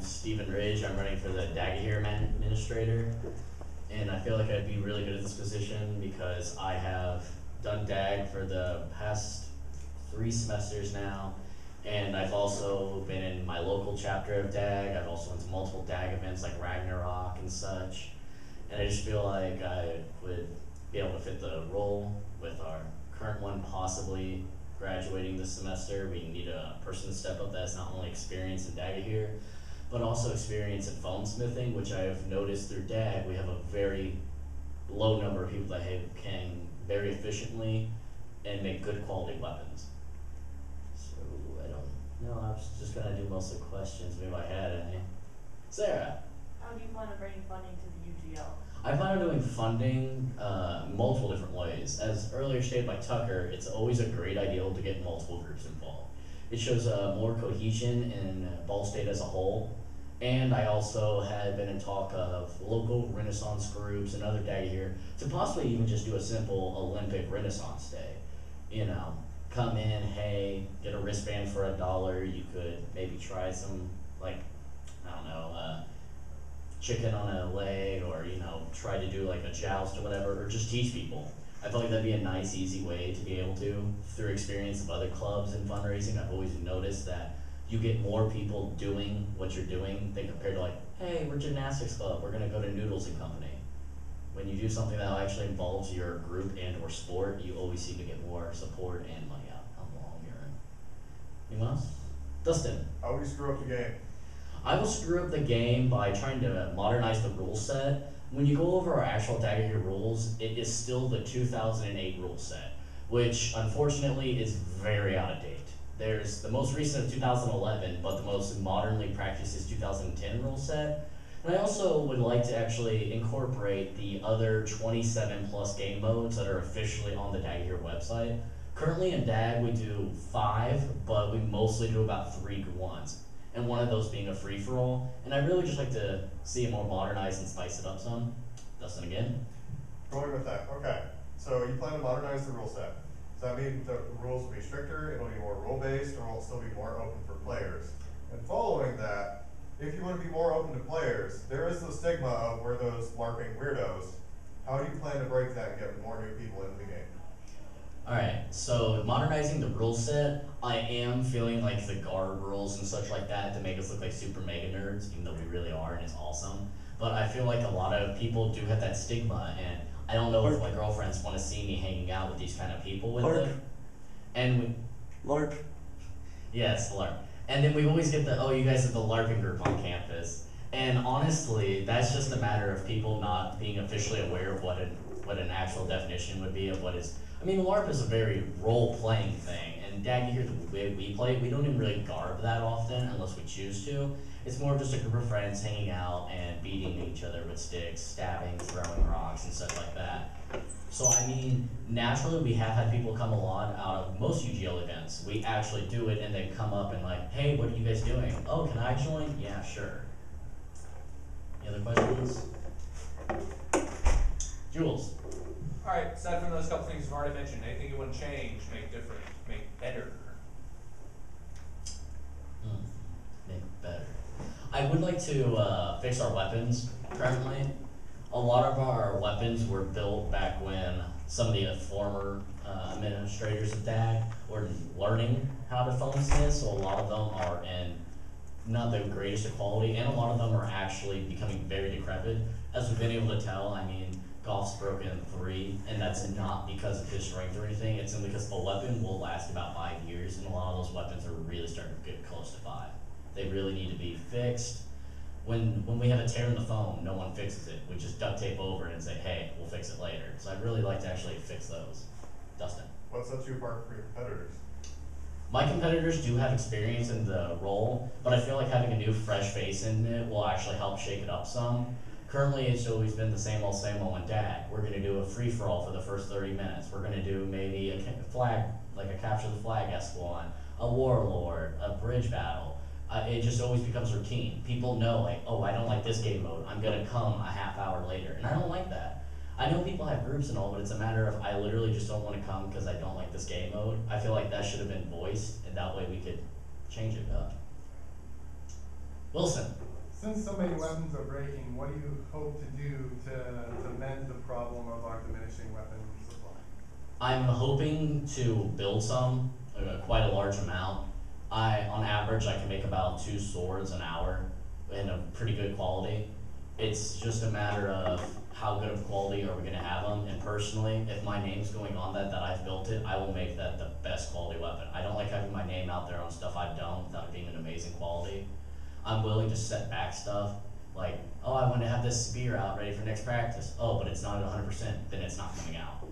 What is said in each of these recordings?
I'm Stephen Ridge. I'm running for the Daggahir Administrator, and I feel like I'd be really good at this position because I have done DAG for the past 3 semesters now, and I've also been in my local chapter of DAG. I've also went to multiple DAG events like Ragnarok and such, and I just feel like I would be able to fit the role with our current one possibly graduating this semester. We need a person to step up that has not only experience in Daggahir, but also experience in phone smithing, which I have noticed through DAG, we have a very low number of people that can very efficiently and make good quality weapons. So I don't know, I was just gonna do most of the questions, maybe I had any. Sarah. How do you plan on bringing funding to the UGL? I plan on doing funding multiple different ways. As earlier stated by Tucker, it's always a great idea to get multiple groups involved. It shows more cohesion in Ball State as a whole. And I also had been in talk of local Renaissance groups and other Daggahir to possibly even just do a simple Olympic Renaissance Day. You know, come in, hey, get a wristband for $1. You could maybe try some, like, I don't know, chicken on a leg, or try to do like a joust or whatever, or just teach people. I feel like that'd be a nice, easy way to be able to, through experience of other clubs and fundraising. I've always noticed that you get more people doing what you're doing than compared to like, hey, we're gymnastics club, we're gonna go to Noodles and Company. When you do something that actually involves your group and or sport, you always seem to get more support and money out on the long run. Anyone else? Dustin. How would you screw up the game? I will screw up the game by trying to modernize the rule set. When you go over our actual Daggahir rules, it is still the 2008 rule set, which unfortunately is very out of date. There's the most recent of 2011, but the most modernly practiced is 2010 rule set. And I also would like to actually incorporate the other 27 plus game modes that are officially on the Daggahir website. Currently in DAG we do 5, but we mostly do about 3 good ones, and one of those being a free-for-all. And I really just like to see it more modernized and spice it up some. Dustin again. Going with that, okay. So you plan to modernize the rule set. Does that mean the rules will be stricter, it'll be more rule-based, or will it still be more open for players? And following that, if you want to be more open to players, there is the stigma of we're those LARPing weirdos. How do you plan to break that and get more new people into the game? Alright, so modernizing the rule set, I am feeling like the guard rules and such like that to make us look like super mega nerds, even though we really are and it's awesome. But I feel like a lot of people do have that stigma, and I don't know if my girlfriends want to see me hanging out with these kind of people with LARP. them. And LARP. yes, LARP. And then we always get the, oh, you guys are the LARPing group on campus. And honestly, that's just a matter of people not being officially aware of what an actual definition would be of what is. I mean, LARP is a very role-playing thing, and Daggahir, the way we play it, we don't even really garb that often unless we choose to. It's more of just a group of friends hanging out and beating each other with sticks, stabbing, throwing rocks, and stuff like that. So I mean, naturally we have had people come along out of most UGL events. We actually do it and then come up and like, hey, what are you guys doing? Oh, can I join? Yeah, sure. Any other questions? Jules. Alright, aside from those couple things you've already mentioned, anything you want to change, make different, make better? Make better. I would like to fix our weapons currently. A lot of our weapons were built back when some of the former administrators of DAG were learning how to phone smith, so a lot of them are in not the greatest of quality, and a lot of them are actually becoming very decrepit. As we've been able to tell, I mean, Golf's broken 3, and that's not because of his strength or anything, it's simply because the weapon will last about 5 years, and a lot of those weapons are really starting to get close to 5. They really need to be fixed. When we have a tear in the phone, no one fixes it. We just duct tape over it and say, hey, we'll fix it later. So I'd really like to actually fix those. Dustin. What sets you apart from your competitors? My competitors do have experience in the role, but I feel like having a new fresh face in it will actually help shake it up some. Currently, it's always been the same old in DAG. We're going to do a free-for-all for the first 30 minutes. We're going to do maybe a flag, like a capture the flag-esque one, a warlord, a bridge battle. It just always becomes routine. People know, like, oh, I don't like this game mode. I'm going to come a half hour later. And I don't like that. I know people have groups and all, but it's a matter of I literally just don't want to come because I don't like this game mode. I feel like that should have been voiced, and that way we could change it up. Wilson. Since so many weapons are breaking, what do you hope to do to mend the problem of our diminishing weapon supply? I'm hoping to build some, quite a large amount. On average, I can make about 2 swords an hour in a pretty good quality. It's just a matter of how good of quality are we gonna have them, and personally, if my name's going on that I've built it, I will make that the best quality weapon. I don't like having my name out there on stuff I don't, without it being an amazing quality. I'm willing to set back stuff, like, oh, I want to have this spear out ready for next practice. Oh, but it's not at 100%, then it's not coming out.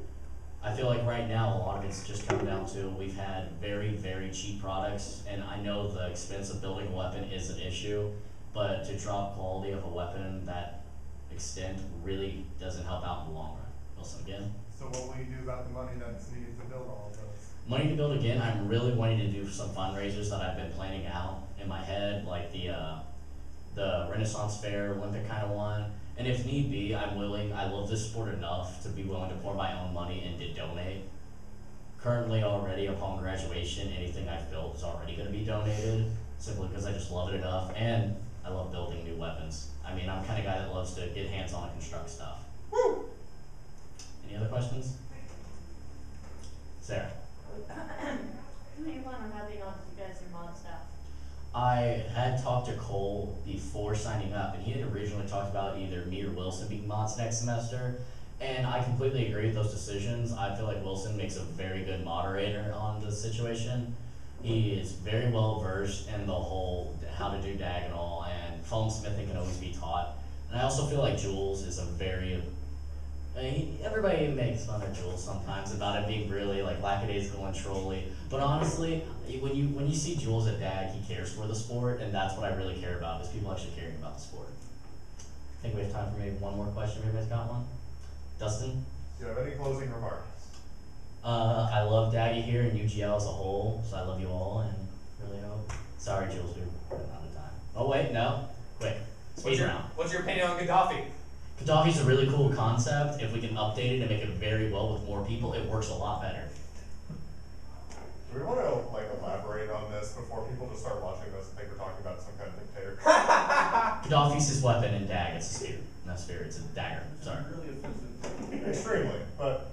I feel like right now, a lot of it's just come down to, we've had very, very cheap products, and I know the expense of building a weapon is an issue, but to drop quality of a weapon that extent really doesn't help out in the long run. Wilson, again? So what will you do about the money that's needed to build all of those? Money to build again, I'm really wanting to do some fundraisers that I've been planning out in my head, like the Renaissance Fair, Olympic kind of one. And if need be, I love this sport enough to be willing to pour my own money and to donate. Currently already upon graduation, anything I've built is already gonna be donated, simply because I just love it enough, and I love building new weapons. I mean, I'm the kind of guy that loves to get hands-on and construct stuff. Woo! Any other questions? Sarah? Who do you plan on having on you guys your mod staff? I had talked to Cole before signing up, and he had originally talked about either me or Wilson being mods next semester, and I completely agree with those decisions. I feel like Wilson makes a very good moderator on the situation. He is very well versed in the whole how to do diagonal, and foam smithing can always be taught. And I also feel like Jules is a very, everybody makes fun of Jules sometimes about it being really like lackadaisical and trolly, but honestly, when you see Jules at DAG, he cares for the sport, and that's what I really care about, is people actually caring about the sport. I think we have time for maybe one more question, if everybody's got one. Dustin? Do you have any closing remarks? I love Daggy here and UGL as a whole, so I love you all, and really hope. Sorry, Jules, we're running out of time. Oh wait, no, quick, speed round. What's your opinion on Gaddafi? Gaddafi's a really cool concept. If we can update it and make it very well with more people, it works a lot better. Do we want to like elaborate on this before people just start watching this and think we're talking about some kind of dictator? Gaddafi's his weapon in DAG, it's a spear. Not a spear, it's a dagger, sorry. Extremely, but